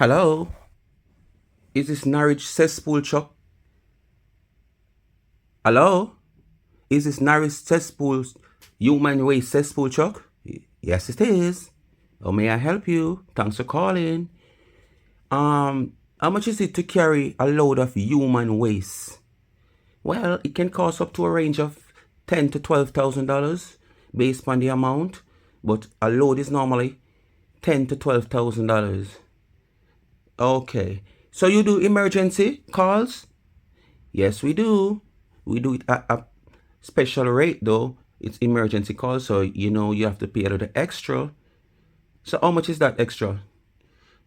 Hello? Is this Norwich Cesspool truck? Hello? Is this Norwich Cesspool human waste cesspool truck? Yes, it is. How may I help you? Thanks for calling. How much is it to carry a load of human waste? Well, it can cost up to a range of $10,000 to $12,000 based on the amount, but a load is normally $10,000 to $12,000. Okay. So you do emergency calls? Yes, we do. We do it at a special rate though. It's emergency call, so you have to pay a little extra. So how much is that extra?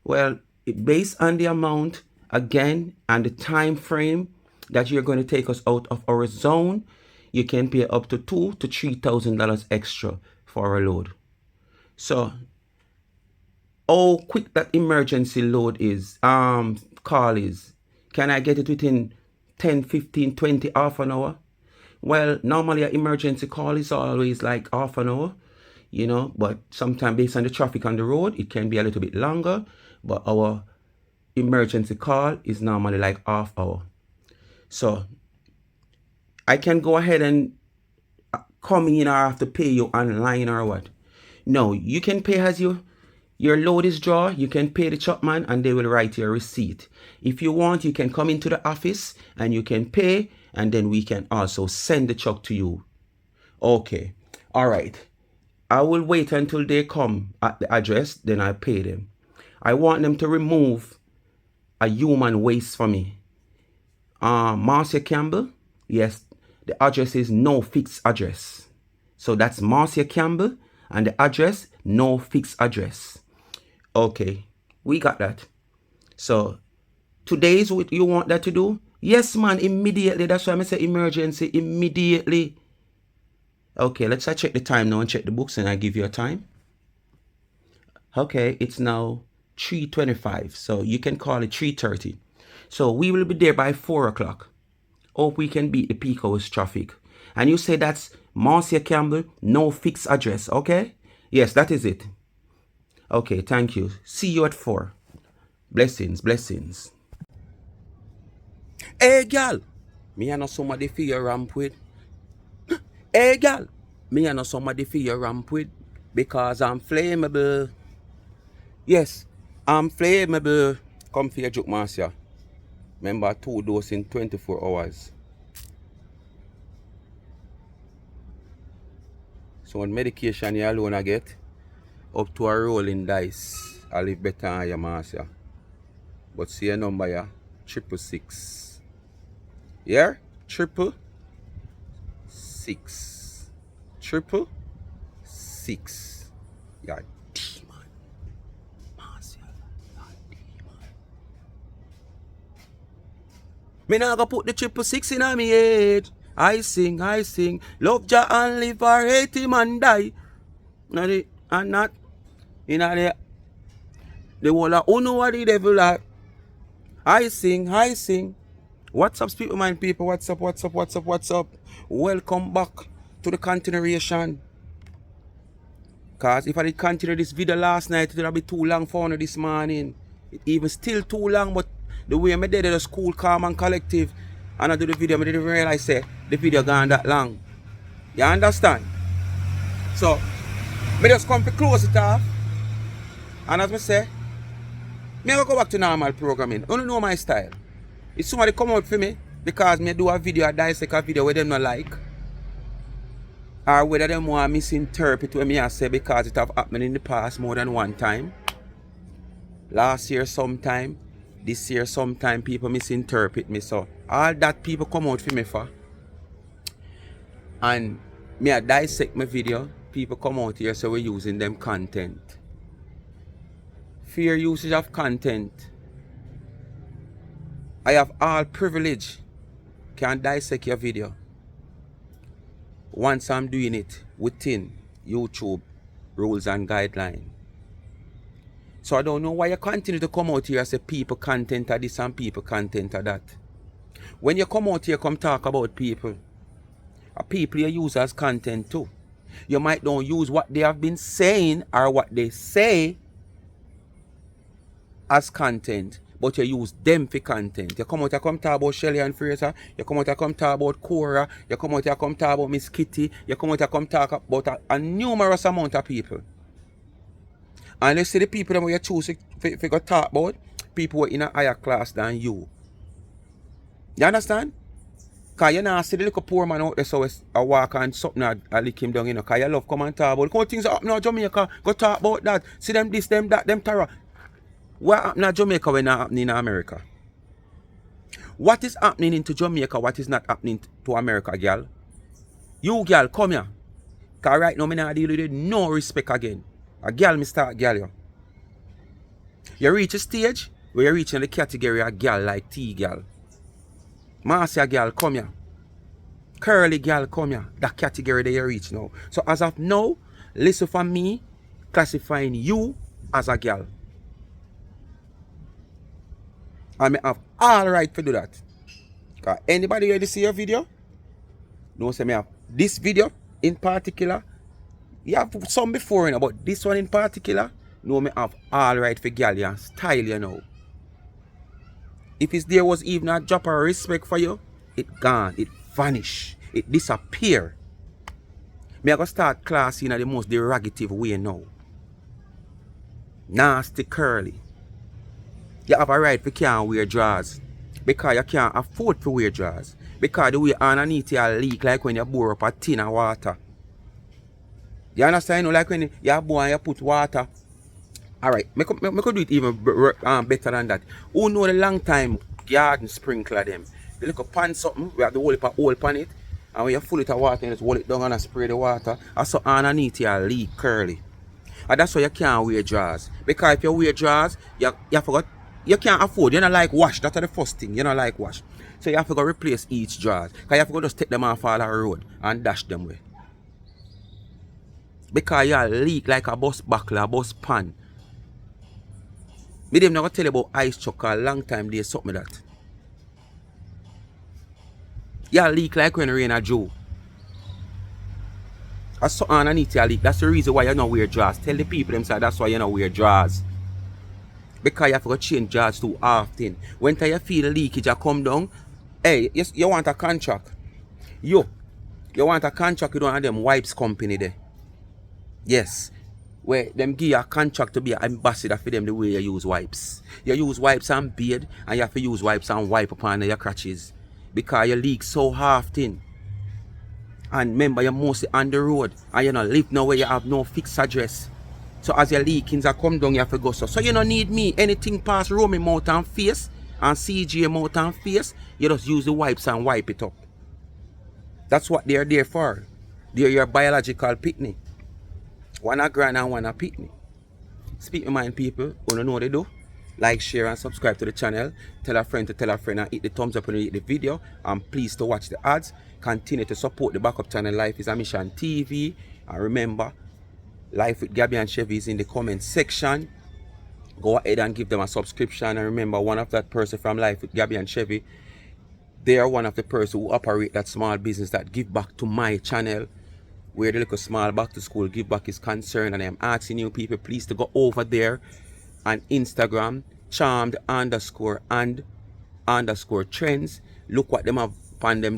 Well, based on the amount again and the time frame that you're going to take us out of our zone, you can pay up to $2,000 to $3,000 extra for a load. So how quick that emergency load is, call is, can I get it within 10, 15, 20, half an hour? Well, normally an emergency call is always like half an hour, but sometimes based on the traffic on the road, it can be a little bit longer, but our emergency call is normally like half hour. So I can go ahead and come in or I have to pay you online or what? No, you can pay as your load is draw, you can pay the truckman and they will write your receipt. If you want, you can come into the office and you can pay, and then we can also send the truck to you. Okay, all right. I will wait until they come at the address, then I'll pay them. I want them to remove a human waste for me. Marcia Campbell, yes, the address is no fixed address. So that's Marcia Campbell and the address, no fixed address. Okay, we got that. So today is what you want that to do? Yes, man, immediately. That's why I say emergency, immediately. Okay, let's check the time now and check the books and I give you a time. Okay, it's now 3:25, so you can call it 3:30. So we will be there by 4 o'clock. Hope we can beat the peak hours traffic. And you say that's Marcia Campbell, no fixed address, okay? Yes, that is it. Okay, thank you. See you at 4. Blessings, blessings. Hey, gal. Me and somebody for your ramp with. Hey, gal. Me and somebody for your ramp with. Because I'm flammable. Yes, I'm flammable. Come for your joke, Marcia. Remember, 2 doses in 24 hours. So what medication you alone I get, up to a rolling dice, I live better on your Marcia. But see your number, yeah? 666. Yeah? 666. 666. Yeah, demon. Marcia, yeah, demon. Me nah go put the 666 in my head. I sing. Love Jah and live or hate him and die. And not, the whole of who know what the devil are. I sing. What's up, Speak Mind people? What's up? Welcome back to the continuation. Cause if I did continue this video last night, it would be too long for me this morning. It even still too long, but the way I did it, the school calm and collective, and I do the video, I didn't realize the video gone that long. You understand? So, me just come to close it off. And as I say, me I go back to normal programming. I don't know my style. If somebody come out for me because me do a video, I dissect a video where them not like, or whether them want to misinterpret what me I say because it have happened in the past more than one time. Last year sometime, this year sometime people misinterpret me. So all that people come out for me for. And me I dissect my video, people come out here so we're using them content. Fair usage of content. I have all privilege, can dissect your video once I'm doing it within YouTube rules and guidelines. So I don't know why you continue to come out here and say people content are this and people content are that. When you come out here, come talk about people. People you use as content too. You might don't use what they have been saying or what they say, as content, but you use them for content. You come out and come talk about Shelly and Fraser, you come out and come talk about Cora, you come out and come talk about Miss Kitty, you come out and come talk about a numerous amount of people. And you see the people that you choose to go talk about, people who are in a higher class than you. You understand? Because you not see the little poor man out there so I walk and something I lick him down, you know, because you love come and talk about. Come things that happen in Jamaica, go talk about that. See them this, them that, them terror. What happened in Jamaica when not happening in America? What is happening into Jamaica, what is not happening to America, girl? You, girl, come here. Because right now, I not deal with no respect again. A girl, me start girl, you. You reach a stage where you reach in the category of girl like T girl. Marcia girl, come here. Curly girl, come here. That category that you reach now. So as of now, listen for me classifying you as a girl. I may have all right to do that. Because anybody ready to see your video? No, say me have this video in particular. You have some before, you know, but this one in particular, no, me have all right for girl and style, you know. If there was even a drop of respect for you, it gone, it vanish, it disappear. Me I go start class in the most derogative way now. Nasty curly. You have a right to can't wear drawers. Because you can't afford to wear drawers. Because the way underneath you leak like when you pour up a tin of water. You understand? You know, like when you boil and you put water. Alright, I could do it even better than that. Who know the long time garden sprinkler them? You look upon something, we have to hold a hole upon it. And when you full it of water, you just hold it down and spray the water. And so underneath you leak curly. And that's why you can't wear drawers. Because if you wear drawers, you forgot. You can't afford. You don't like wash. That's the first thing. You don't like wash. So you have to go replace each drawers. Because you have to go just take them off all the road and dash them away. Because you leak like a bus buckle, a bus pan. Me them not tell you about ice chuck a long time they something that. You leak like when rain a Joe. That's something underneath you leak. That's the reason why you don't wear drawers. Tell the people themselves that's why you don't wear drawers. Because you have to change drawers too often. When you feel leakage, you come down. Hey, you want a contract. You want a contract, you don't have them wipes company there. Yes. Where them give you a contract to be an ambassador for them the way you use wipes. You use wipes and beard, and you have to use wipes and wipe upon your crotches. Because you leak so often. And remember, you're mostly on the road. And you don't live nowhere, you have no fixed address. So as your leakings are come down, you have to go so. So you don't need me. Anything past roaming mouth and face, and CG mouth and face, you just use the wipes and wipe it up. That's what they're there for. They're your biological pitney. One a grand and one a pitney. Speak your mind, people. You don't know what they do. Like, share, and subscribe to the channel. Tell a friend to tell a friend and hit the thumbs up when you hit the video. And please to watch the ads. Continue to support the backup channel Life is a Mission TV. And remember, Life with Gabby and Chevy is in the comment section. Go ahead and give them a subscription. And remember, one of that person from Life with Gabby and Chevy, they are one of the person who operate that small business that give back to my channel, where the little small back to school give back is concerned. And I'm asking you people please to go over there on Instagram, charmed_and_trends. Look what them have on them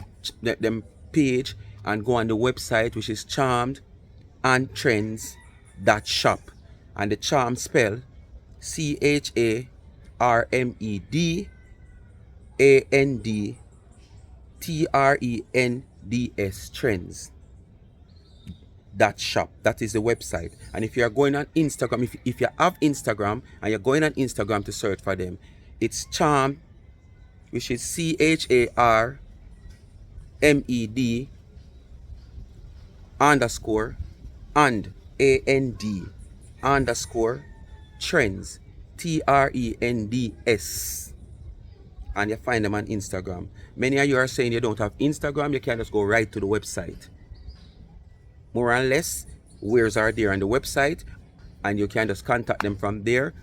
page, and go on the website, which is charmedandtrends.shop. And the charm spell CHARMEDANDTRENDS trends. That shop, that is the website. And if you are going on Instagram, if you have Instagram and you're going on Instagram to search for them, it's charm, which is CHARMED_and _trends TRENDS. And you find them on Instagram. Many of you are saying you don't have Instagram, you can just go right to the website. More or less, wares are there on the website, and you can just contact them from there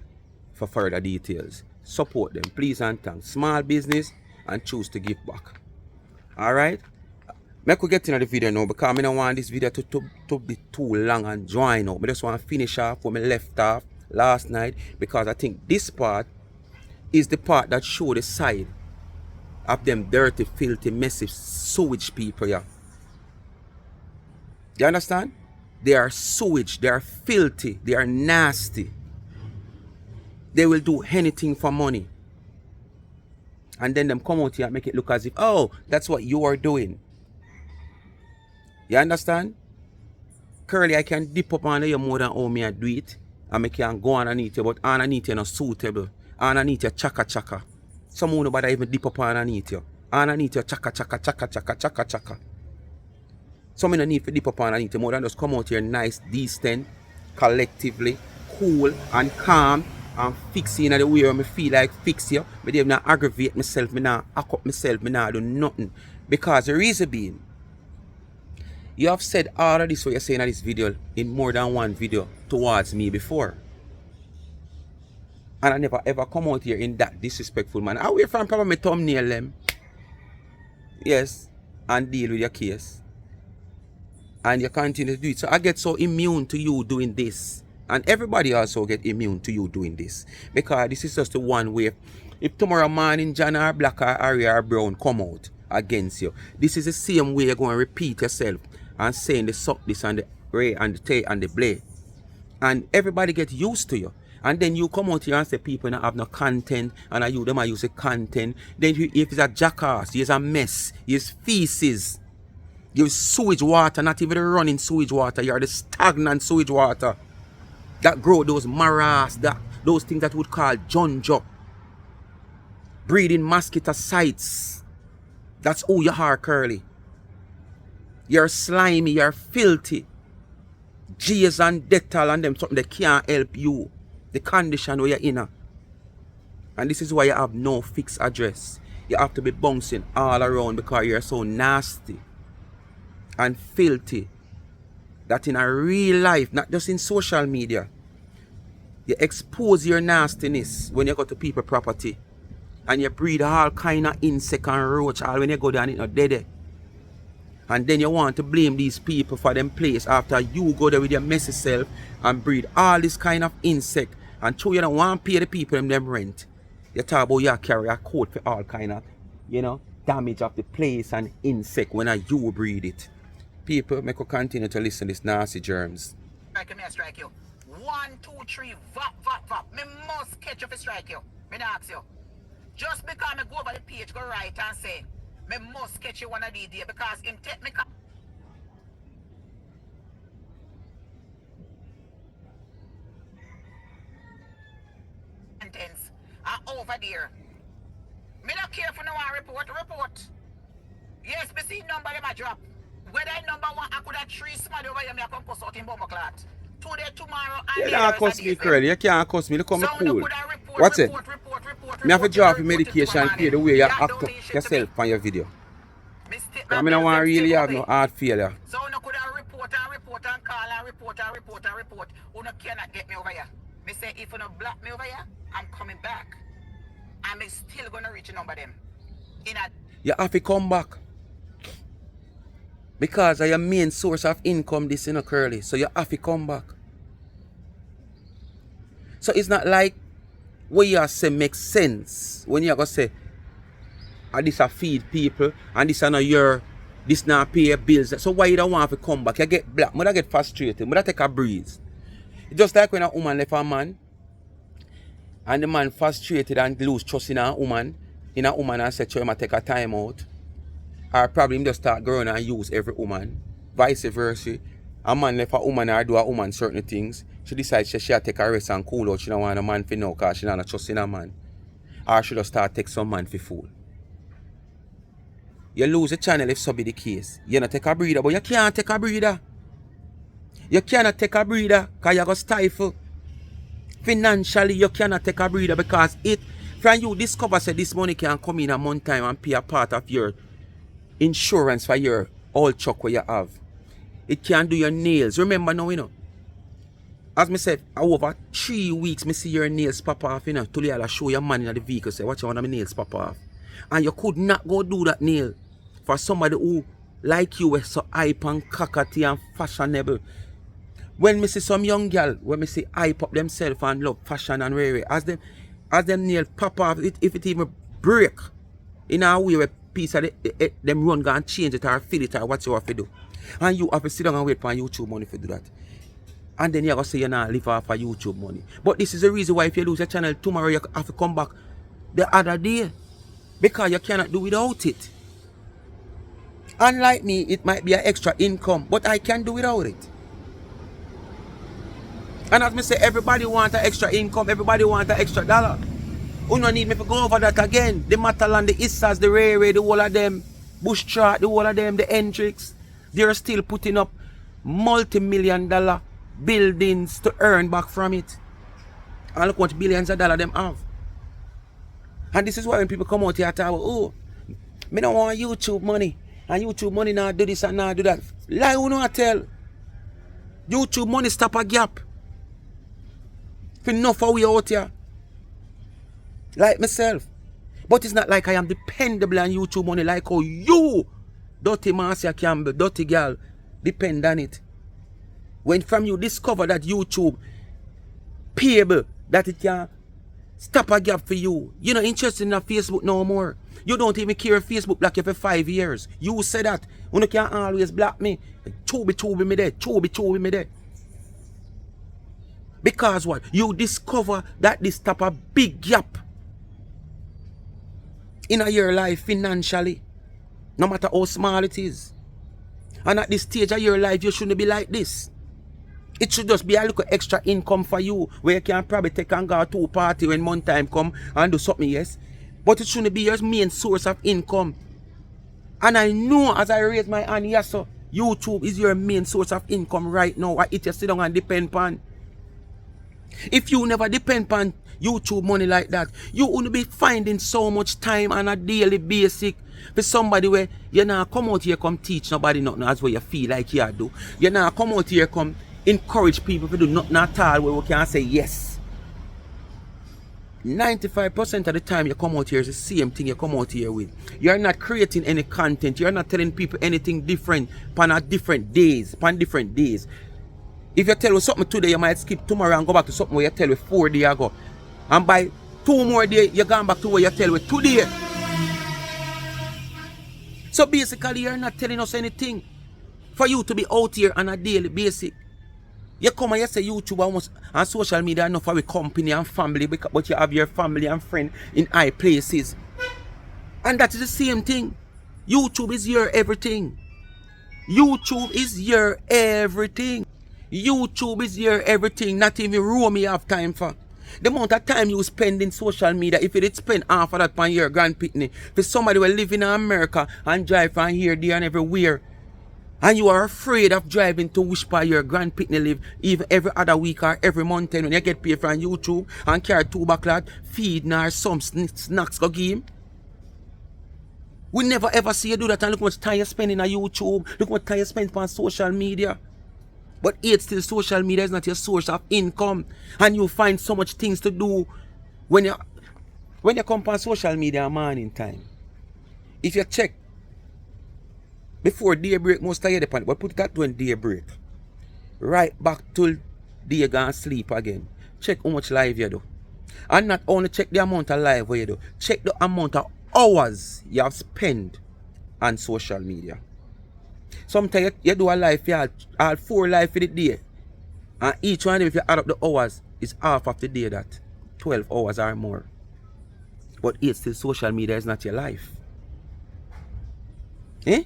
for further details. Support them, please and thanks. Small business, and choose to give back. Alright? I could get into the video now because I don't want this video to be too long and drawing out. I just want to finish off where I left off last night, because I think this part is the part that show the side of them dirty, filthy, messy, sewage people, yeah. You understand? They are sewage, they are filthy, they are nasty. They will do anything for money. And then them come out here and make it look as if, oh, that's what you are doing. You understand? Curly, I can dip up on you more than how me I do it. And I can go underneath you, but underneath you not suitable. Underneath you chaka chaka. Some nobody even dip up underneath you. Underneath you chaka chaka chaka chaka chaka chaka. Some no need to dip up underneath you more than just come out here nice, decent, collectively, cool and calm and fix you in the way where I feel like fix you. But they not aggravate myself, me not hack up myself, me not do nothing. Because the reason being, you have said all of this what you're saying in this video in more than one video towards me before. And I never ever come out here in that disrespectful manner. I wait from probably my thumbnail them. Yes. And deal with your case. And you continue to do it. So I get so immune to you doing this. And everybody also get immune to you doing this. Because this is just the one way. If tomorrow morning John or Black or Harry or Brown come out against you, this is the same way you're going to repeat yourself and saying the suck this and the ray and the tay and the blade. And everybody get used to you. And then you come out here and say people don't have no content and you them are using content. Then if it's a jackass, he's a mess, he's feces. You're sewage water, not even the running sewage water. You're the stagnant sewage water that grow those maras, those things that would call junjo. Breeding mosquito sites. That's who you are, Curly. You're slimy, you're filthy. G's and Dettol and them something that can't help you. The condition where you're in. And this is why you have no fixed address. You have to be bouncing all around because you're so nasty and filthy that in a real life, not just in social media, you expose your nastiness when you go to people property and you breed all kind of insect and roach all when you go down, it's not dead. And then you want to blame these people for them place after you go there with your messy self and breed all this kind of insect and show you don't want to pay the people them rent. You talk about you carry a coat for all kind of, damage of the place and insect when you breed it. People make you continue to listen to these nasty germs. Strike me, I strike you. 1, 2, 3, vap. Me must catch you for strike you. Me not ask you. Just because me go over the page, go right and say, me must catch you one of these days because him take me contents are over there. Me not care for no one report. Yes, me see number them a drop. Whether number one, I could have 3 smart over here, me I come cuss out in bomber clot. Today, tomorrow, and you can't cuss me, Curly. You can't cuss me. Look how me cool. What's it? Me have to drop your medication and pay the way you act yourself on your video. I mean, I want to really have no heart failure. So you could have report and call and report. You cannot get me over here. Me say, if you don't block me over here, I'm coming back. I'm still going to reach a number them. You have to come back. Because of your main source of income, this Curly. So you have to come back. So it's not like what you say makes sense. When you are going to say, this a feed people, and this not your, this not pay your bills. So why you don't want to come back? You get black, but I get frustrated, but I take a breeze. It's just like when a woman left a man, and the man frustrated and lose trust in a woman and said to him, I take a time out. Or probably him just start growing and use every woman. Vice versa. A man left a woman or do a woman certain things. She decides she'll take a rest and cool out. She don't want a man for now because she don't trust in a man. Or she just start take some man for fool. You lose the channel if so be the case. You not take a breather, but you can't take a breather. You cannot take a breather because you're going to stifle. Financially, you cannot take a breather because from you discover say this money can come in a month time and pay a part of your insurance for your old truck where you have. It can do your nails. Remember now, as me said, over 3 weeks, me see your nails pop off, Till you show your man in the vehicle, say, watch one of my nails pop off. And you could not go do that nail for somebody who, like you, were so hype and cockatoo and fashionable. When me see some young girl, when me see hype up themselves and love fashion and rare, as them nail pop off, if it even break, in a way where piece of them run go and change it or fill it or what you have to do. And you have to sit down and wait for YouTube money to do that. And then you're going to say you're not live off of YouTube money. But this is the reason why if you lose your channel tomorrow, you have to come back the other day. Because you cannot do without it. Unlike me, it might be an extra income, but I can do without it. And as I say, everybody wants an extra income, everybody wants an extra dollar. You don't need me to go over that again. The Matalan, the Issas, the Ray, the whole of them, Bush Chart, the whole of them, the Hendrix, they're still putting up multi-million-dollar buildings to earn back from it. And look what billions of dollars them have. And this is why when people come out here and talk about, oh, me don't want YouTube money. And YouTube money now do this and now do that. Lie, who know I tell? YouTube money stop a gap. For enough of we out here. Like myself. But it's not like I am dependable on YouTube money like how you, dirty Marcia Campbell, dirty girl, depend on it. When from you discover that YouTube payable, that it can stop a gap for you. You're not interested in Facebook no more. You don't even care if Facebook block you for 5 years. You say that. You can't always block me. Chubby me there. Chubby me there. Because what? You discover that this stop a big gap in your life financially. No matter how small it is. And at this stage of your life, you shouldn't be like this. It should just be a little extra income for you, where you can probably take and go to a party when month time come and do something, yes. But it shouldn't be your main source of income. And I know as I raise my hand, yes sir, YouTube is your main source of income right now. What it you sit down and depend upon. If you never depend upon YouTube money like that, you wouldn't be finding so much time on a daily basis for somebody where you now come out here come teach nobody nothing as what you feel like you do. You now come out here come encourage people to do nothing at all where we can say yes. 95% of the time you come out here is the same thing you come out here with. You're not creating any content. You're not telling people anything different on different days. If you tell you something today, you might skip tomorrow and go back to something where you tell you 4 days ago. And by 2 more days, you're going back to where you tell you today. So basically, you're not telling us anything for you to be out here on a daily basis. You come and you say YouTube and social media enough for a company and family, but you have your family and friend in high places. And that is the same thing. YouTube is your everything. YouTube is your everything. YouTube is your everything. Not even room you have time for. The amount of time you spend in social media, if you did spend half of that on your grandpitney, for somebody who live in America and drive from here, there and everywhere, and you are afraid of driving to Wishpa your grandpitney live even every other week or every month when you get paid from YouTube and carry 2 backlot, feed or some snacks go give him. We never ever see you do that, and look how much time you spending on YouTube, look how much time you spend on social media. But yet still social media is not your source of income. And you find so much things to do when you come on social media morning time. If you check before daybreak, most of you depend, but put that when daybreak. Right back till day go and sleep again. Check how much live you do. And not only check the amount of live you do, check the amount of hours you have spent on social media. Sometimes you do a live, you have 4 live for the day. And each one of them, if you add up the hours, is half of the day that. 12 hours or more. But it's still social media is not your life. Eh?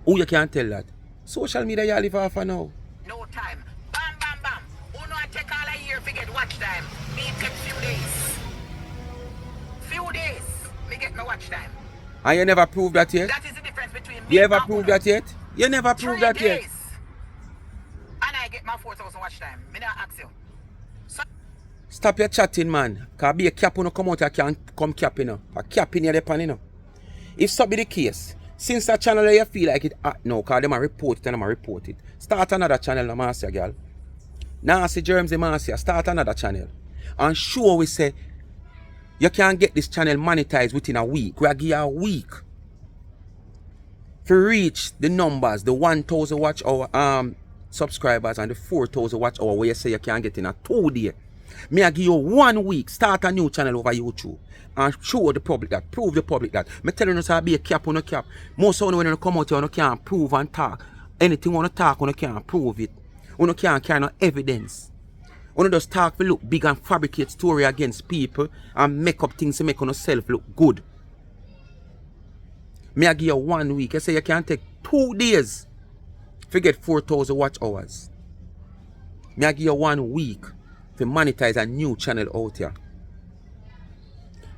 Who you can't tell that? Social media you live off for now. No time. Bam, bam, bam. Who know I take all a year to get watch time? Me take few days. Few days. Me get my watch time. And you never proved that yet? That is the difference between me You and ever proved that yet? You never proved that yet. And I get my 4,000 watch time. Me not ask you. So Stop your chatting, man. Because be a cap when you come out, you can't come cap, you know. A cap in your pan, you know. If so be the case, since that channel you feel like it no, because them a report it and them a report it. Start another channel, no Marcia, girl. Nancy Germs and Marcia, start another channel. And sure we say, you can't get this channel monetized within a week. We give you a week. To reach the numbers, the 1,000 watch hour, subscribers and the 4,000 watch hour where you say you can get in a 2 day. Me I give you 1 week, start a new channel over YouTube and show the public that, prove the public that. Me telling you to be a cap on a cap. Most of when you come out here, you can't prove and talk. Anything you want to talk, you can't prove it. You can't carry no evidence. You just talk to look big and fabricate story against people and make up things to make yourself look good. Me I give you 1 week. I say you can take 2 days to get 4,000 watch hours. Me I give you 1 week to monetize a new channel out here.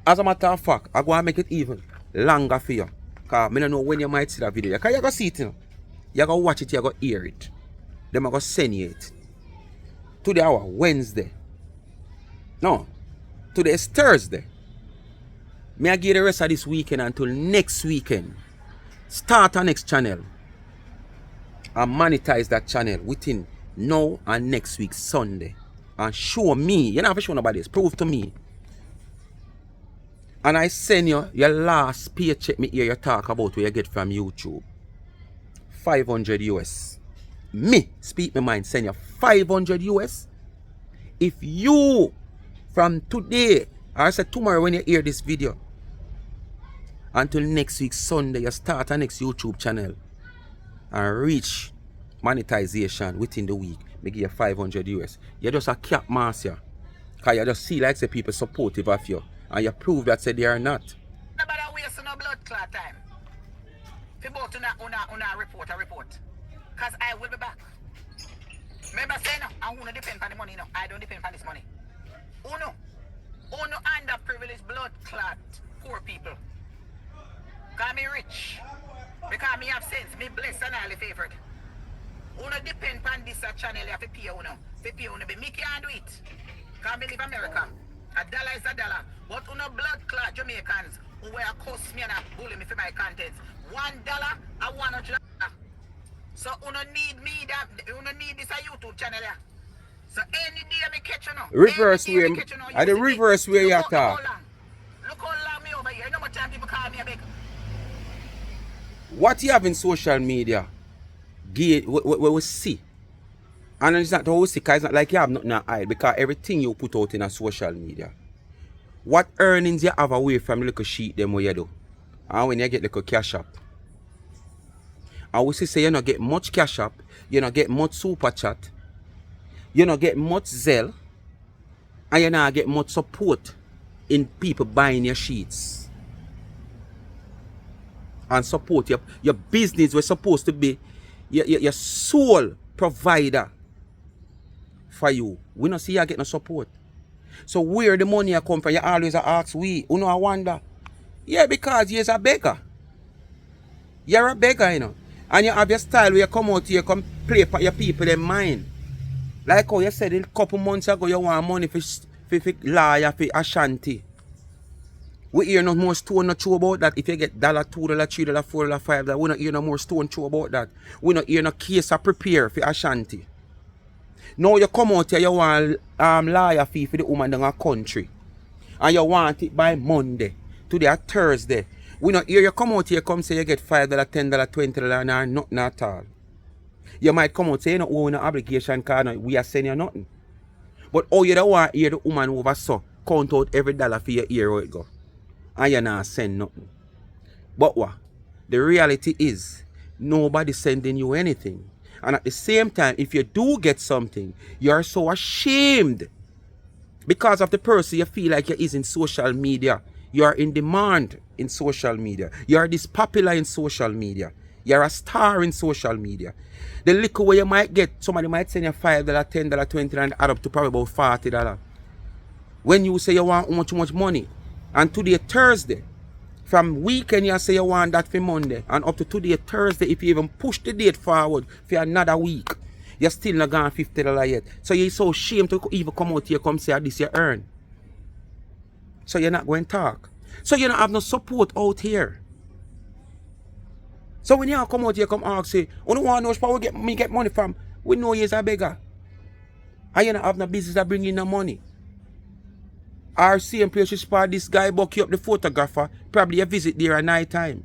As a matter of fact, I go and make it even longer for you. Because I don't know when you might see that video. Because you go see it, you know. You go watch it, you go hear it. Then I go send you it. Today our Wednesday. No. Today is Thursday. Me I give the rest of this weekend until next weekend. Start a next channel. And monetize that channel within now and next week Sunday. And show me. You don't have to show nobody else. Prove to me. And I send you your last paycheck me hear you talk about where you get from YouTube. 500 US. Me, speak my mind, send you 500 US. If you, from today, or I said tomorrow when you hear this video, until next week Sunday, you start a next YouTube channel and reach monetization within the week, me give you 500 US. You're just a cap master. Because you just see like say people supportive of you. And you prove that say they are not. Nobody wasting no blood clot time. If you both una report. Because I will be back. Remember saying, I won't depend on the money, no. I don't depend on this money. Uno underprivileged blood clot poor people. Because me rich. Because me have sense. Me blessed and highly favored. Uno depend on this channel. You have to pay uno. To pay uno. But me can't do it. Because me live America. $1 is $1. But uno blood clot Jamaicans who will cost me and bully me for my contents. $1 and $100. So uno need me that uno need this a YouTube channel. Yeah. So any day me catch you now. Reverse way. I the reverse way you talk. Look how long me over here. You know what time people call me a big. What you have in social media, we see. And it's not how we see, because it's not like you have nothing to hide, because everything you put out in a social media. What earnings you have away from the little sheet them what you do? And when you get little cash up. And we say you don't get much cash up, you don't get much super chat, you don't get much Zelle, and you don't get much support in people buying your sheets. And support your business was supposed to be your sole provider for you. We don't see you get no support. So where the money come from, you always ask we. You know, I wonder. Yeah, because you're a beggar. You're a beggar, you know. And you have your style where you come out here, come play for your people in mind. Like how you said a couple months ago, you want money for lawyer, for Ashanti. We hear no more stone no true about that. If you get $2, $3, $4, $5, we don't hear no more stone true about that. We don't hear no case of prepare for Ashanti. Now you come out here, you want lawyer fee for the woman in our country. And you want it by Monday. Today or Thursday. We don't hear you come out here, come say you get $5, $10, $20, and nothing at all. You might come out say you don't owe no obligation because we are sending you nothing. But oh, you don't want to hear the woman over so count out every dollar for your ear how it go. And you not send nothing. But what? The reality is, nobody sending you anything. And at the same time, if you do get something, you're so ashamed. Because of the person you feel like you is in social media. You're in demand in social media. You're this popular in social media. You're a star in social media. The little way you might get, somebody might send you $5, $10, $20 and add up to probably about $40. When you say you want much money, and today Thursday, from weekend you say you want that for Monday, and up to today Thursday, if you even push the date forward for another week, you're still not gone $50 yet. So you're so ashamed to even come out here come say this you earn. So you're not going to talk. So you don't have no support out here. So when you come out here come ask say, you don't want to know where me get money from, we know you're a beggar. And you don't have no business that bring in no money. Our same place you spot this guy buck you up the photographer, probably you visit there at night time.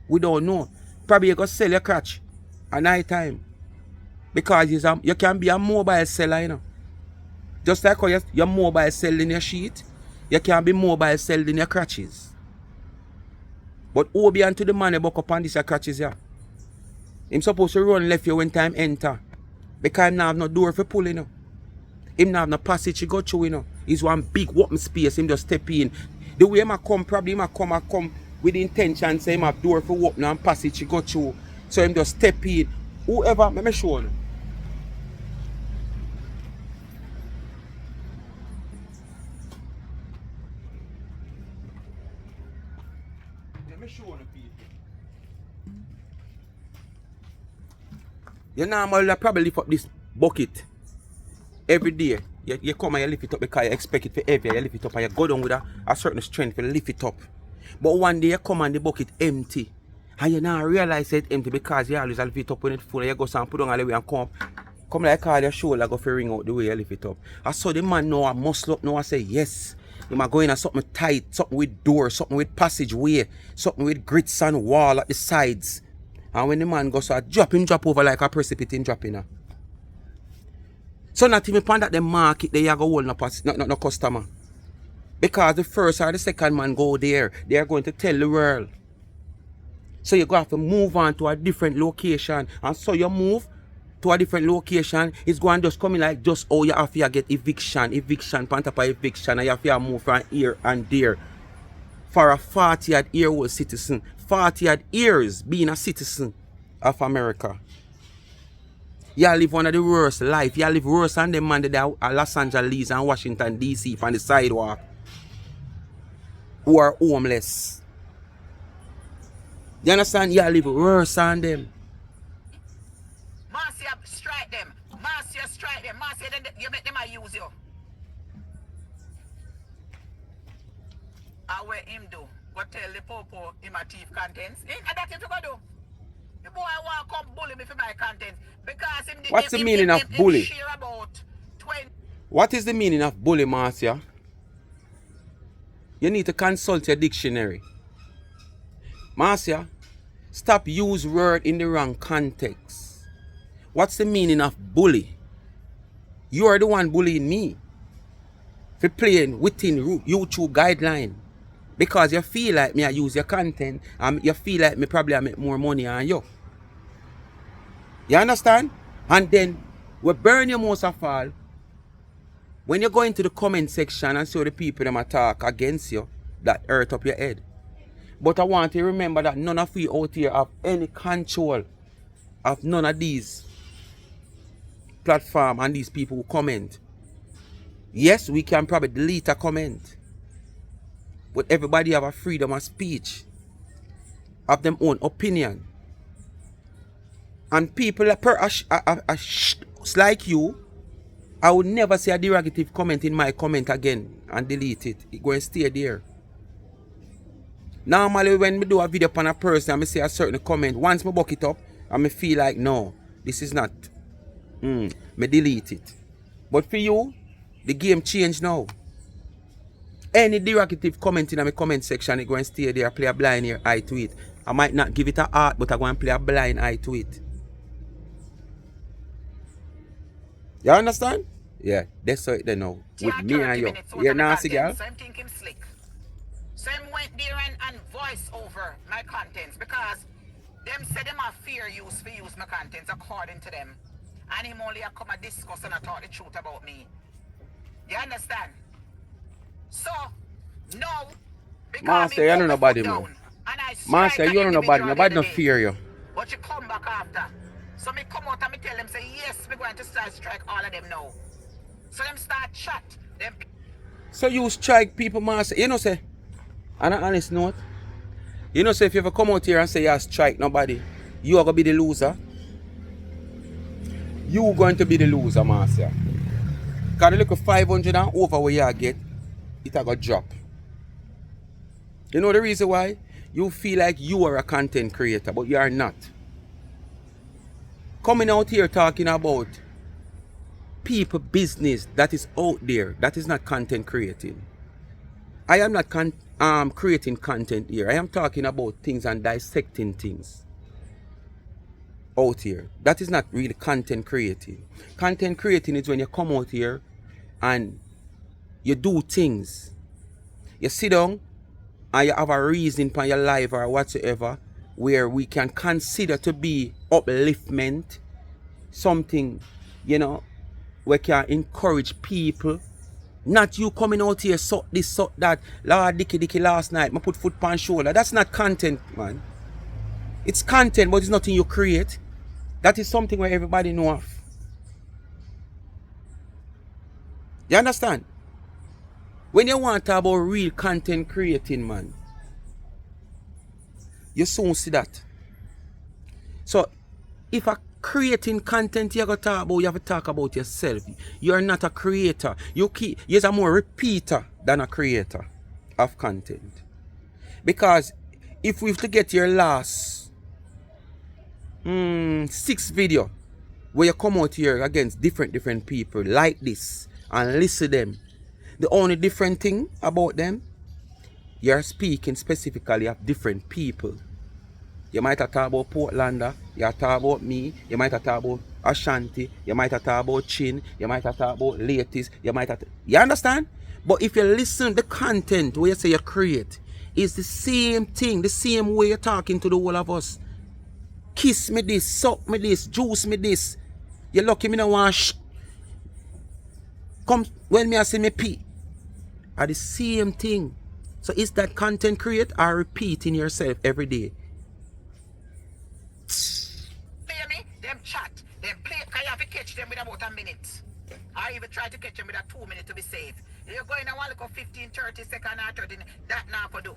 We don't know. Probably you go sell your catch at night time. Because you can be a mobile seller, you know. Just like how you're mobile selling your sheet, you can be mobile selling your crutches. But Obi and to the man you buck up on this crutches, yeah. Him supposed to run left you when time enter. Because him not have no door for pulling, you know. Him not have no passage to go through, you know. He's one big open space, him just step in. The way him come, probably him come with the intention say him have door for open and passage to go through. So him just step in. Whoever, let me show you. Let me show you people. You normally probably lift up this bucket every day. You come and you lift it up because you expect it for heavy. You lift it up and you go down with a certain strength to lift it up. But one day you come and the bucket empty. And you now realize it's empty because you always lift it up when it's full. And you go and put on all the way and come like all your shoulder go for ring out the way you lift it up. I saw the man now muscle up now and say yes. You might go in and something tight, something with door, something with passageway, something with grits and wall at the sides. And when the man goes, so I drop over like a precipitate dropping. So not even upon that the market they are going to hold no customer. Because the first or the second man go there, they are going to tell the world. So you have to move on to a different location. And so you move to a different location, it's going to just come in like just oh you have to get eviction, pantapa eviction, and you have to move from here and there. For a 40-year-old citizen, 40 years being a citizen of America. You live one of the worst life. You live worse than the man that are Los Angeles and Washington DC on the sidewalk who are homeless. You understand? You live worse than them. Marcia strike them. Marcia strike them. Marcia then you make them use you. And what him do? Go tell the popo him a thief contents. And that's what you go do. The boy want to come bully me for my content. Because him what's the meaning of bully? Share about 20. What is the meaning of bully, Marcia? You need to consult your dictionary. Marcia, stop use word in the wrong context. What's the meaning of bully? You are the one bullying me for playing within YouTube guideline. Because you feel like me I use your content and you feel like me probably I make more money than you. You understand? And then we burn you most of all when you go into the comment section and see the people them attack against you, that hurt up your head. But I want you to remember that none of you out here have any control of none of these platforms and these people who comment. Yes, we can probably delete a comment. But everybody have a freedom of speech. Have their own opinion. And people like you, I would never say a derogative comment in my comment again and delete it. It go and stay there. Normally when I do a video upon a person and I say a certain comment, once I buck it up and I feel like no, this is not, I delete it. But for you, the game changed now. Any derogative comment in my comment section, it go and stay there, play a blind eye to it. I might not give it a heart, but I go and play a blind eye to it. You understand? Yeah, that's how it they know. With me and you. Yeah, nasty girl. So I'm thinking slick. So I went there and voice over my contents because them said them are fair use for use my contents according to them. And him only a come and discuss and I talk the truth about me. You understand? So, no. Master, you don't know nobody, man. Master, you don't know nobody. Nobody don't fear you. But you come back after. So me come out and me tell them, say, yes, me going to start strike all of them now. So them start chat. Them. So you strike people, Master. You know, say, on an honest note, you know, say, if you ever come out here and say you strike nobody, you are going to be the loser. You going to be the loser, Master. Because the little 500 and over where you get, it a go drop. You know the reason why? You feel like you are a content creator, but you are not. Coming out here talking about people business that is out there, that is not content creating. I am not creating content here. I am talking about things and dissecting things. out here. That is not really content creating. Content creating is when you come out here and you do things. You sit down and you have a reason for your life or whatsoever where we can consider to be upliftment, something, you know, we can encourage people. Not you coming out here, suck this, suck that. Lord Dicky last night, I put foot on shoulder. That's not content, man. It's content, but it's nothing you create. That is something where everybody know of. You understand? When you want to talk about real content creating, man, you soon see that. So, if a creating content you have to talk about yourself. You're not a creator. You're a more repeater than a creator of content. Because if we have to get your last 6 video where you come out here against different people like this and listen to them, the only different thing about them, you're speaking specifically of different people. You might have talked about Portlander, you have talked about me, you might have talked about Ashanti, you might have talked about Chin, you might have talked about Latest, you might have... You understand? But if you listen, the content where you say you create is the same thing, the same way you're talking to the whole of us. Kiss me this, suck me this, juice me this. You're lucky me no want come when me I say me pee. Are the same thing. So is that content create or repeating yourself every day? Me, them chat, them play, can you have to catch them with about a minute? I even try to catch them with a 2 minutes to be safe. You're going to want to go 15, 30 seconds or 30, that now for do.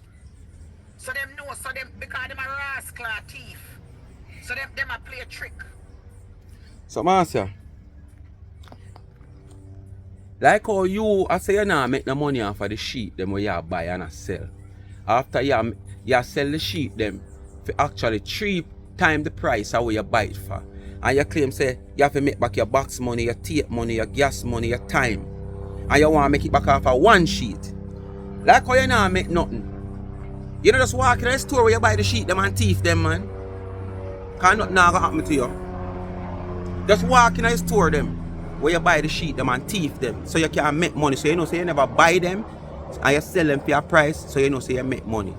So them know, so them, because them a rascal thief. So them a play a trick. So Marcia, like how you, I say you now make the money off of the sheet them where you buy and sell. After you sell the sheet them for actually 3 times the price of what you buy it for. And you claim say you have to make back your box money, your tape money, your gas money, your time. And you want to make it back off of 1 sheet. Like how you now make nothing. You know just walk in the store where you buy the sheet them and thief them, man. Because nothing now gonna happen to you. Just walk in the store them where you buy the sheet them and thief them. So you can make money. So you know say you never buy them and you sell them for your price. So you know say you make money.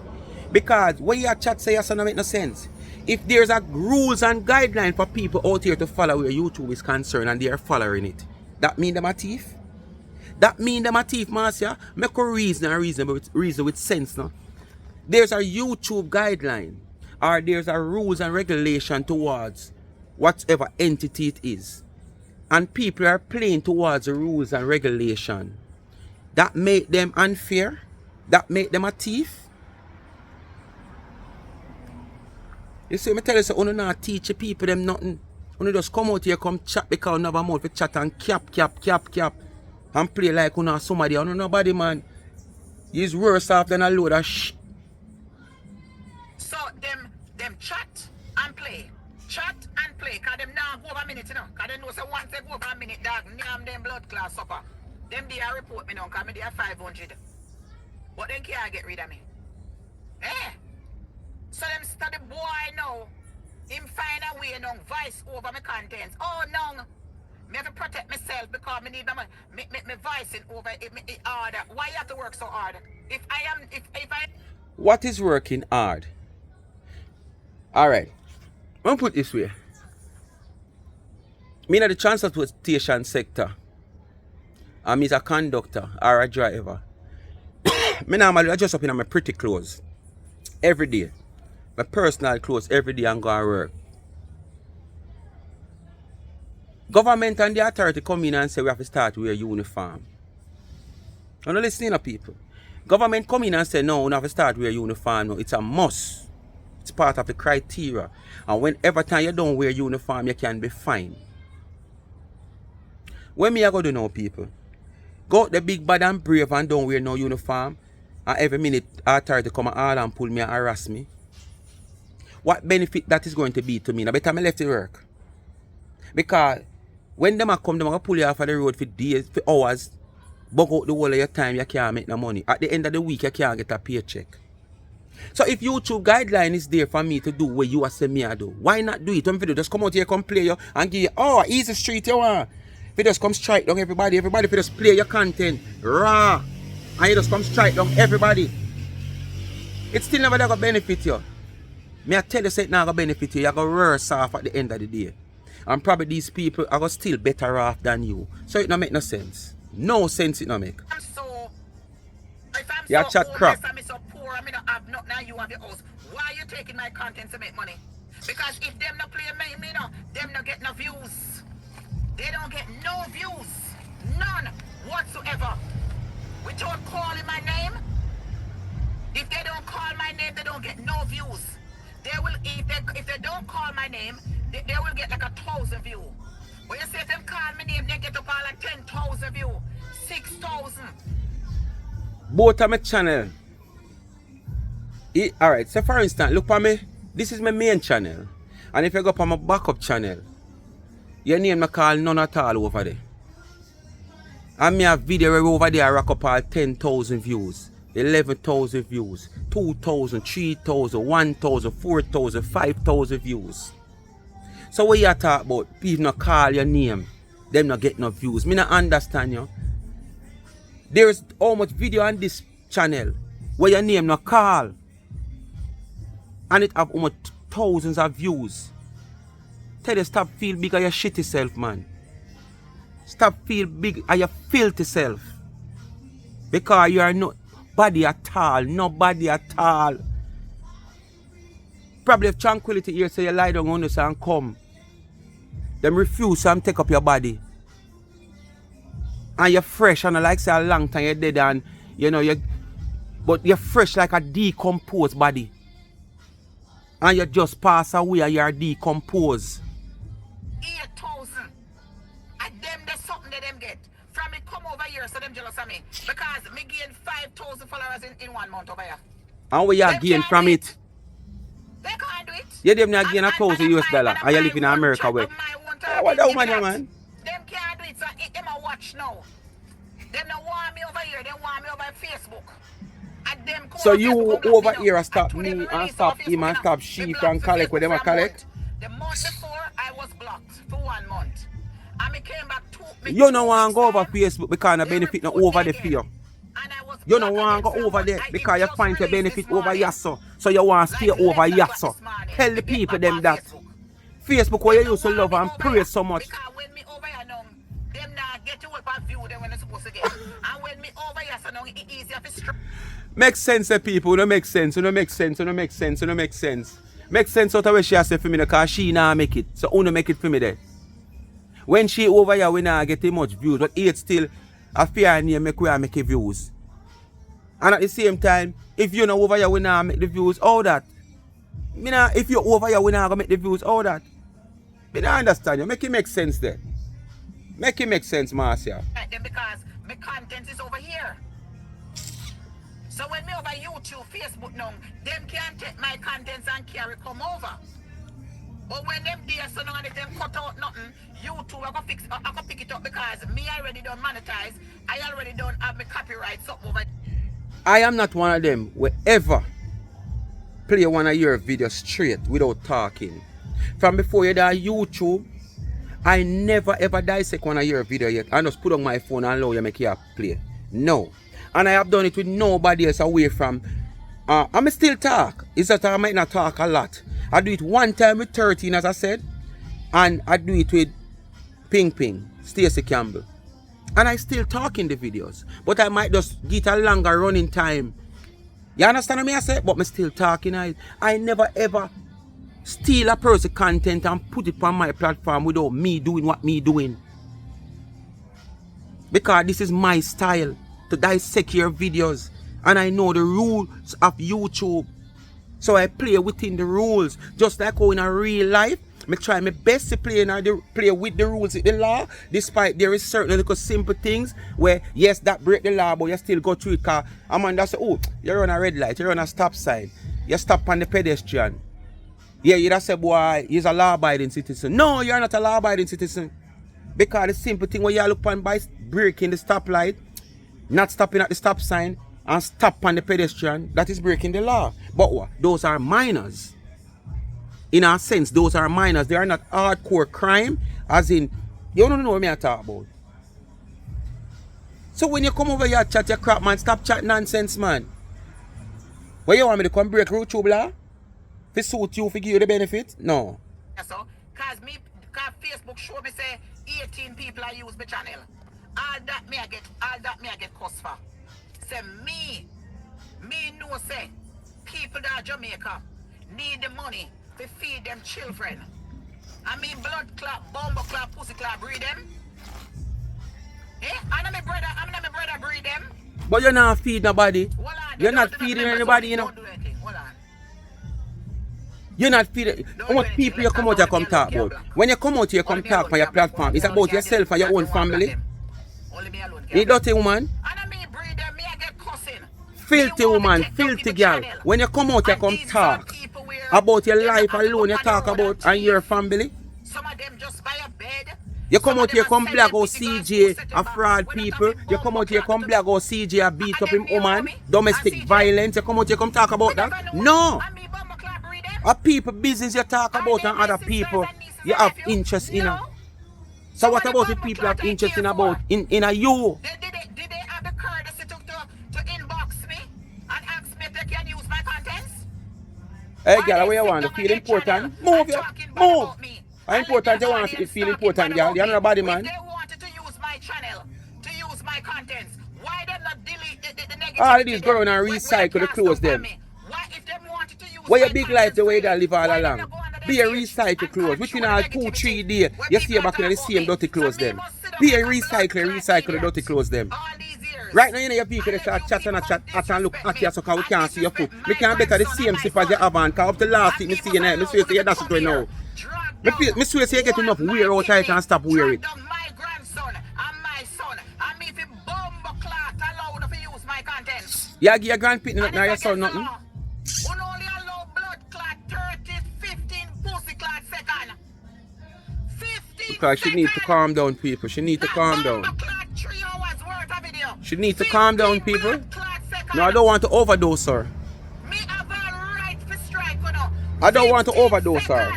Because when you chat say yes, don't make no sense. If there's a rules and guideline for people out here to follow where YouTube is concerned and they are following it, that mean them a thief? That mean them a thief, Marcia? Make a reason with sense now. There's a YouTube guideline or there's a rules and regulation towards whatever entity it is. And people are playing towards the rules and regulation. That make them unfair? That make them a thief? You see, me tell you, so you not teach people them nothing. You just come out here, come chat because you have a mouth to chat and cap. And play like you know somebody. You know nobody, man. He's worse off than a load of shh. So them chat and play. Chat and play. Because them now go over a minute, you know. Because they know so once they go over a minute, dog, name them blood class supper. Them they are report me now, because me they are 500. But they can't get rid of me. Eh? So them study boy now. Him find a way now, vice over my contents. Oh no. Me have to protect myself because me need me voicing over it harder. Why you have to work so hard? If I What is working hard? Alright. I'm put it this way. Me in the transportation sector. I'm a conductor or a driver. Me normally dress up in my pretty clothes. Every day. My personal clothes every day and go to work. Government and the authority come in and say we have to start with a uniform. I'm not listening to people. Government come in and say no, we have to start with a uniform. No, it's a must. It's part of the criteria. And whenever time you don't wear uniform, you can be fined. When me I go do now, people, go out the big bad and brave and don't wear no uniform, and every minute authority come and pull me and harass me. What benefit that is going to be to me? Now better me left it work. Because when them come, them pull you off of the road for days, for hours, bug out the whole of your time, you can't make no money. At the end of the week, you can't get a paycheck. So if YouTube guideline is there for me to do what you are saying me I do, why not do it? When video just come out here, come play you and give you, easy street you want. If you just come strike down everybody if you just play your content raw and you just come strike down everybody, it still never gonna benefit you. Me I tell you say it not gonna benefit you, you're gonna worse off at the end of the day. And probably these people are gonna still better off than you. So it don't make no sense. No sense it don't make. If I'm you so chat crap. I'm so poor, I don't have nothing, now you have your house. Why are you taking my content to make money? Because if them not play me, them not get no views. They don't get no views. None whatsoever. Without calling my name. If they don't call my name, they don't get no views. They will, if they don't call my name, they will get like 1,000 views. When you say them call my name, they get up all like 10,000 views, 6,000. Both of my channel. Alright, so for instance, look for me. This is my main channel. And if you go up on my backup channel, your name not call none at all over there. And me have video over there I rack up all 10,000 views, 11,000 views, 2,000, 3,000, 1,000, 4,000, 5,000 views. So what you talk about? People not call your name, them not get no views. Me not understand you. There is how much video on this channel where your name not call. And it have almost thousands of views. Tell you stop feel big of your shitty self, man. Stop feel big of your filthy self. Because you are not body at all. Nobody at all. Probably if tranquility here say you lie down on this and come. Them refuse and take up your body. And you're fresh and like say a long time you're dead and but you're fresh like a decomposed body. And you just pass away and you're decomposed. 8,000. And them there's something that them get. From me come over here so them jealous of me. Because me gain 5,000 followers in 1 month over here. And what you gain from it? They can't do it. You them not gain $1,000 and you live in America where? What the woman man? Them can't do it, so them a watch now. Them don't want me over here, they want me over Facebook. And them so you over here and stop me and stop him and stop she from collect where them a collect? The month before I was blocked for 1 month. And me came back to you don't want to go over Facebook because the benefit not over the fear. You don't want to go over there because you find the benefit over here so you want to stay over here so. Tell the people them that. Facebook where you used to love and praise so much. Because when me over here now, them not get to what I view them when they're supposed to get. And when me over here so now it's easier to strip. Makes sense people, no make sense, no make sense, no make sense, no make sense. Make sense out of what she has said for me because she not make it. So who no make it for me there? When she over here we not get much views, but it's still a fair name make we make views. And at the same time, if you know over here we not make the views, all that. If you're over here we not gonna make the views, all that. I don't understand you. Make it make sense there. Make it make sense, Marcia. Because my content is over here. So when me over YouTube, Facebook now, them can't take my contents and carry come over. But when them there so now and if them cut out nothing, YouTube I go pick it up because me already don't monetize. I already don't have my copyright something over. I am not one of them who ever play one of your videos straight without talking. From before you done YouTube, I never ever dissect one of your video yet. I just put on my phone and allow you make you play. No. And I have done it with nobody else away from. I still talk. It's that I might not talk a lot. I do it one time with 13 as I said. And I do it with Ping, Stacey Campbell. And I still talk in the videos. But I might just get a longer running time. You understand what I say? But I'm still talking. I never ever steal a person's content and put it on my platform without me doing what me doing. Because this is my style to dissect your videos. And I know the rules of YouTube. So I play within the rules. Just like how in a real life, I try my best to play with the rules of the law. Despite there is certain little simple things where yes, that break the law, but you still go through it. Because I'm on that say, oh, you're on a red light, you're on a stop sign. You stop on the pedestrian. Yeah, you just say, boy, he's a law-abiding citizen. No, you're not a law-abiding citizen. Because the simple thing where you look on by breaking the stoplight, not stopping at the stop sign, and stop on the pedestrian, that is breaking the law. But what? Those are minors. In a sense, those are minors. They are not hardcore crime, as in, you don't know what I talk about. So when you come over here chat your crap, man, stop chat nonsense, man. What you want me to come break YouTube law? For suit you, for give you the benefit? No. So, cause Facebook show me say 18 people I use my channel. All that me I get cost for. Say me know say people that are Jamaica need the money to feed them children. I mean blood clot, bomber clot, pussy clot, breed them. Eh? I'm not my brother breed them. But you're not feeding nobody. You're not feeding anybody, you know. Don't do anything. Hold on. You're not feeding. How much people you come out here come talk about? When you come out here come talk on your platform, it's about yourself and your own family. You dirty woman. Filthy woman, filthy girl. When you come out here come talk about your life alone, you talk about and your family. Some of them just buy a bed. You come out here come black or CJ a fraud people. You come out here come black or CJ a beat up him woman. Domestic violence. You come out here come talk about that. No. A people business you talk about and other people you have interest in. So what about the people have interest in about in a you? Did they have the courtesy to inbox me and ask me if they can use my contents? Hey girl, where you want to feel important? Move you. Move. How important you want to feel important, girl? You're not a body man. If they wanted to use my channel, to use my contents, why they not delete the negative? All of these go around and recycle the clothes them. Why if they wanted to use where your big life the way they live all along? Be a recycle clothes. Within all 2-3 days, you see you back in the same dirty clothes them. Be a recycle the dirty clothes them. Right now, you know your people that start chat and look at you so we can't see your foot. We can't better the same sip as you have on, because up the last thing me see you now, me swear to you that's it right now. Me swear to you get enough wear out it and stop wear it. My grandson and my son, and me if you bomb clot allowed to use my contents. You give your grandpit nothing or your son nothing? Only allow blood clot 30, 15 pussy clot second. 15 Because she need to calm down, people. She need to calm down. She need to calm down, people. No, I don't want to overdose her. Me have a right to strike, you know. I don't want to overdose her.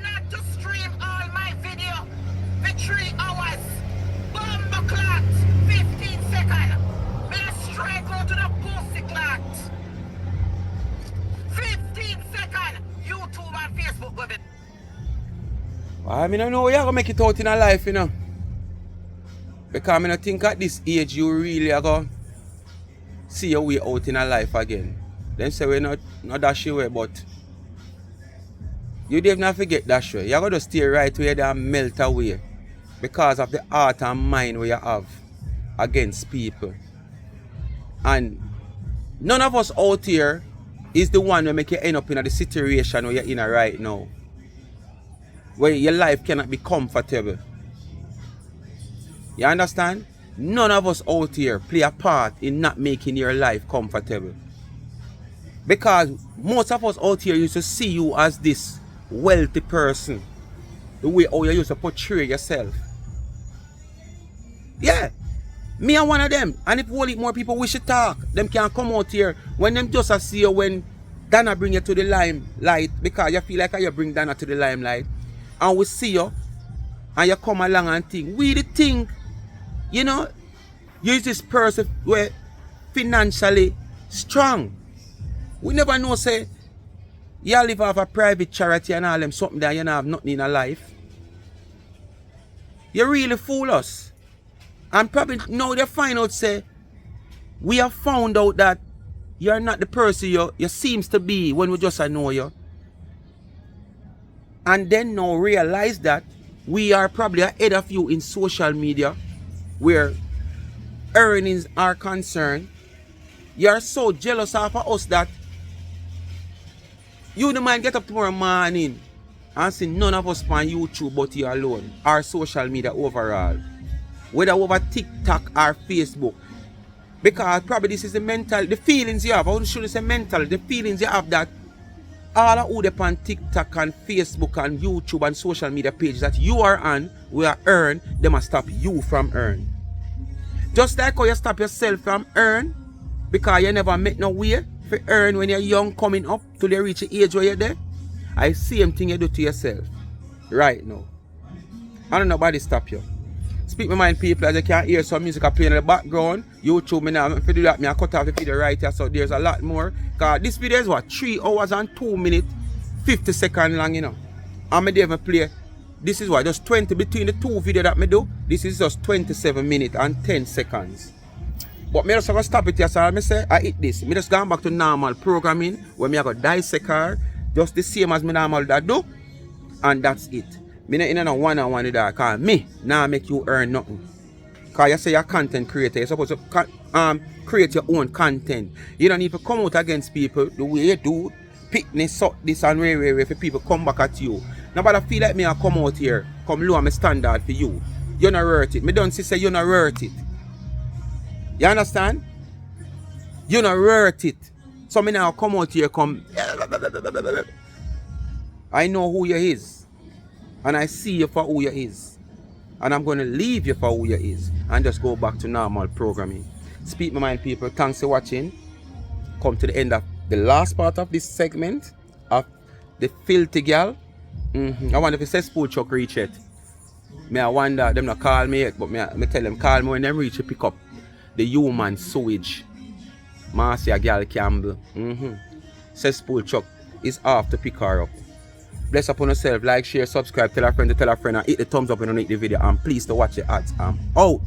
Not to stream all my video for 3 hours. Bomb clot 15 seconds. Me a strike out to the pussy clot. 15 seconds. YouTube and Facebook with it. I mean, I know you're going to make it out in a life, you know. Because I don't think at this age you really are going to see your way out in a life again. Then say we're not dash your way, but you did not forget dash way. You're going to stay right where they melt away because of the heart and mind where you have against people. And none of us out here is the one who make you end up in the situation where you're in right now, where your life cannot be comfortable. You understand? None of us out here play a part in not making your life comfortable. Because most of us out here used to see you as this wealthy person. The way how you used to portray yourself. Yeah. Me and one of them. And if only more people wish to talk, them can come out here when them just see you when Dana bring you to the limelight, because you feel like you bring Dana to the limelight. And we see you and you come along and think, we the think, you know, you is this person where financially strong. We never know say you live off a private charity and all them something that you don't have nothing in a life. You really fool us. And probably now they find out say we have found out that you're not the person you seems to be when we just know you. And then now realize that we are probably ahead of you in social media where earnings are concerned. You're so jealous of us that you don't mind get up tomorrow morning and see none of us on YouTube but you alone, our social media overall, whether over TikTok or Facebook. Because probably this is the feelings you have. I should say mental, the feelings you have that all of who on TikTok and Facebook and YouTube and social media pages that you are on will earn, they must stop you from earn. Just like how you stop yourself from earn because you never make no way to earn when you're young coming up till you reach the age where you're there. I same thing you do to yourself right now. I don't nobody stop you. Speak my mind, people, as you can hear some music playing in the background. YouTube, me now, if you do that, I cut off the video right here, so there's a lot more. Because this video is what, 3 hours and 2 minutes, 50 seconds long, you know. And me even play, this is what, just 20, between the two videos that me do, this is just 27 minutes and 10 seconds. But me just going to stop it here, so I say, I hit this. Me just going back to normal programming, where me I got dissect her, just the same as me normal that do, and that's it. Me not in a one-on-one with that, because me now make you earn nothing. Because you say you're a content creator, you're supposed to create your own content. You don't need to come out against people the way you do, pick this up, this and way for people come back at you. Nobody feel like me I come out here, come lower my standard for you. You're not worth it. Me don't say you're not worth it. You understand? You're not worth it. So me now come out here, come. I know who you is. And I see you for who you is. And I'm going to leave you for who you is. And just go back to normal programming. Speak my mind, people. Thanks for watching. Come to the end of the last part of this segment of the filthy girl. I wonder if the Cesspool truck reach it. I wonder, them not call me yet, but me tell them call me when them reach to pick up the human sewage. Marcia Girl Campbell. Cesspool truck is off to pick her up. Bless upon yourself, like, share, subscribe, tell a friend, and hit the thumbs up underneath the video, and please to watch the ads. I'm out.